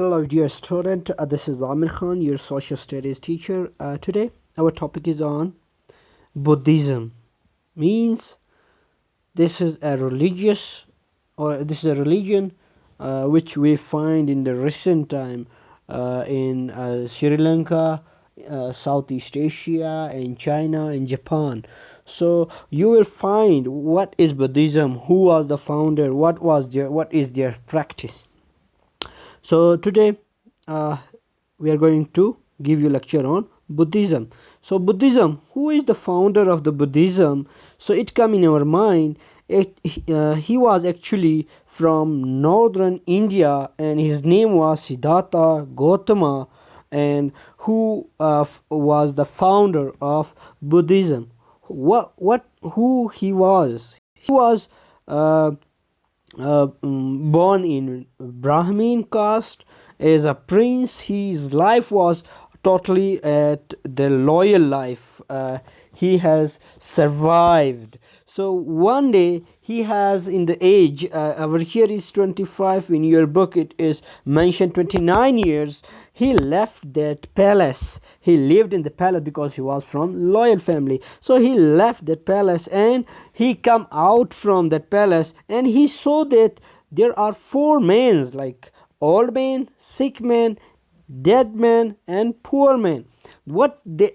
Hello, dear student. This is Amir Khan, your social studies teacher. Today, our topic is on Buddhism. Means this is a religious, or this is a religion which we find in the recent time in Sri Lanka, Southeast Asia, in China, in Japan. So you will find what is Buddhism, who was the founder, what is their practice. So today uh, we are going to give you lecture on Buddhism. So Buddhism, who is the founder of the Buddhism? So it come in our mind. He was actually from northern India, and his name was Siddhartha Gautama, and who was the founder of Buddhism. Who he was? He was uh, born in Brahmin caste as a prince. His life was totally at the loyal life. He has survived. So one day he has in the age, over here is 25, in your book it is mentioned 29 years. He left that palace. He lived in the palace because he was from loyal family. So he left that palace and he come out from that palace, and he saw that there are four men, like old man, sick man, dead man, and poor man. What they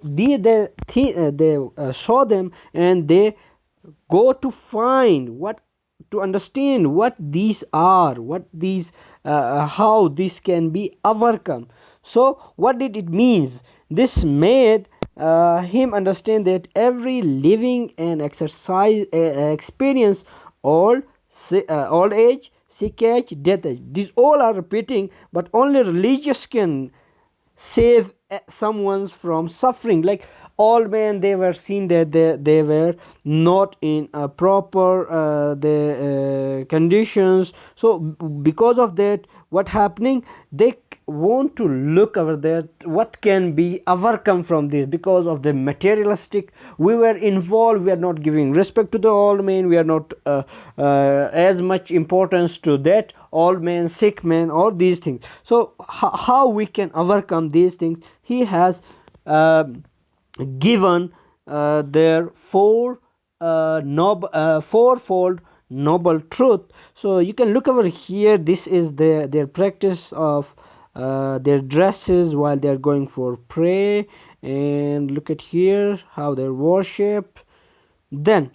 saw them, and they go to find what, to understand what these are, what these how this can be overcome. So what did it means? This made him understand that every living and exercise experience, old old age, sick age, death age, these all are repeating, but only religious can save someone from suffering. Like all men, they were seen that they were not in proper the conditions. So because of that, what happening, they want to look over there what can be overcome from this. Because of the materialistic we were involved, we are not giving respect to the old man, we are not as much importance to that old man, sick man, or these things. So how we can overcome these things? He has uh, given their fourfold noble truth. So you can look over here. This is their practice of their dresses while they are going for pray, and look at here how they worship. Then,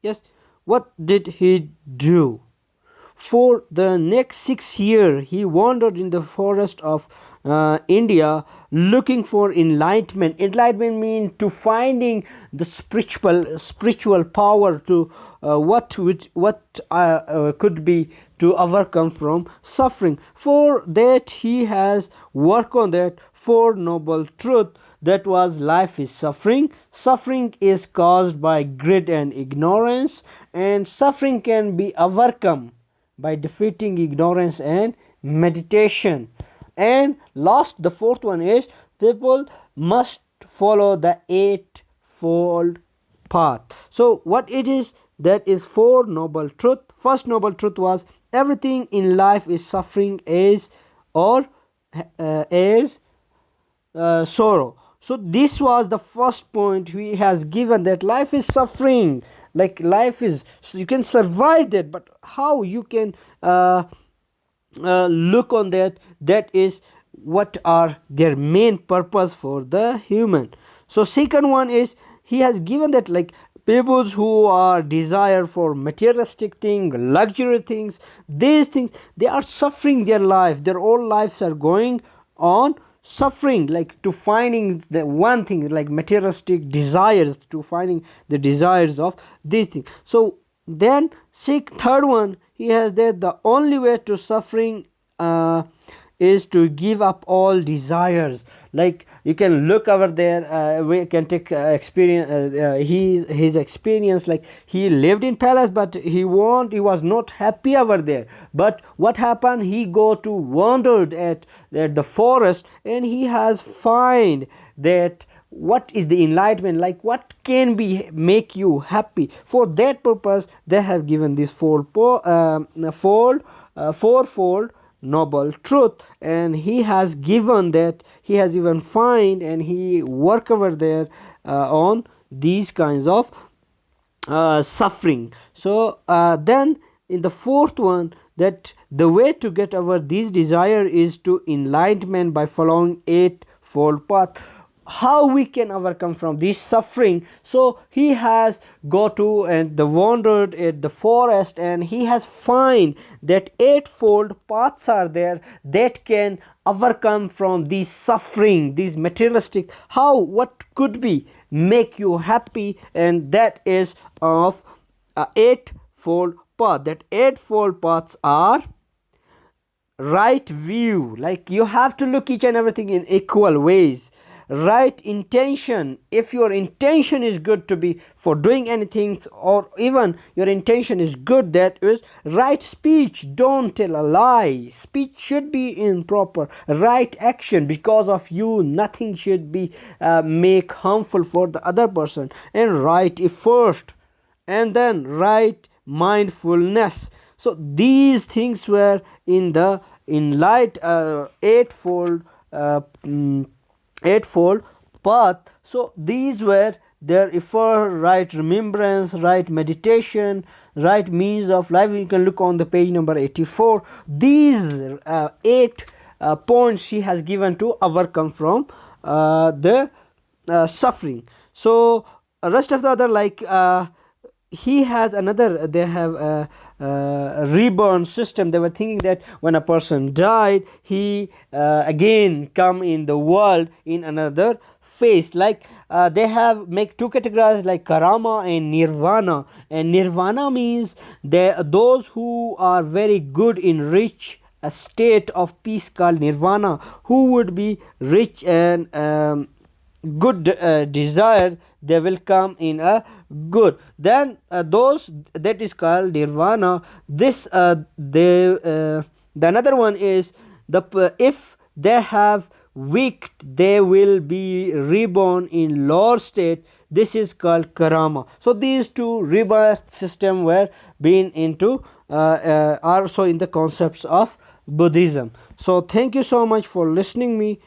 yes, what did he do? For the next 6 years, he wandered in the forest of India looking for enlightenment. Enlightenment means to finding the spiritual power to what could be to overcome from suffering. For that, he has worked on that four noble truth. That was, life is suffering. Suffering is caused by greed and ignorance, and suffering can be overcome by defeating ignorance and meditation. And last, the fourth one is, people must follow the eightfold path. So what it is, that is four noble truth. First noble truth was, everything in life is suffering, is or is sorrow. So this was the first point he has given, that life is suffering. Like life is, so you can survive that, but how you can look on that, that is what are their main purpose for the human. So second one is, he has given that, like peoples who are desire for materialistic things, luxury things, these things, they are suffering their life, their whole lives are going on suffering, like to finding the one thing, like materialistic desires, to finding the desires of these things. So then seek third one, he has that the only way to suffering is to give up all desires. Like you can look over there, we can take experience, his experience. Like he lived in palace, but he was not happy over there. But what happened, he go to wandered at the forest, and he has find that what is the enlightenment, like what can be make you happy. For that purpose, they have given this fourfold noble truth, and he has given that, he has even find and he work over there on these kinds of suffering. So then in the fourth one, that the way to get over these desire is to enlightenment by following eightfold path. How we can overcome from this suffering? So he has go to and the wandered at the forest, and he has find that eightfold paths are there that can overcome from these suffering, these materialistic. How, what could be make you happy? And that is of eightfold path. That eightfold paths are right view, like you have to look each and everything in equal ways. Right intention, if your intention is good to be for doing anything, or even your intention is good, that is right speech, don't tell a lie, speech should be in proper. Right action, because of you nothing should be make harmful for the other person. And right effort, and then right mindfulness. So these things were in the in light eightfold eightfold path. So these were their effort, right remembrance, right meditation, right means of life. You can look on the page number 84. These eight points she has given to overcome from the suffering. So rest of the other, like he has another, they have a reborn system. They were thinking that when a person died, he again come in the world in another phase. Like they have make two categories, like karama and nirvana. And nirvana means they, those who are very good in rich a state of peace called nirvana, who would be rich and good desires, they will come in a good. Then those, that is called nirvana. This the another one is the if they have weak, they will be reborn in lower state. This is called karama. So these two rebirth system were being into also in the concepts of Buddhism. So thank you so much for listening me.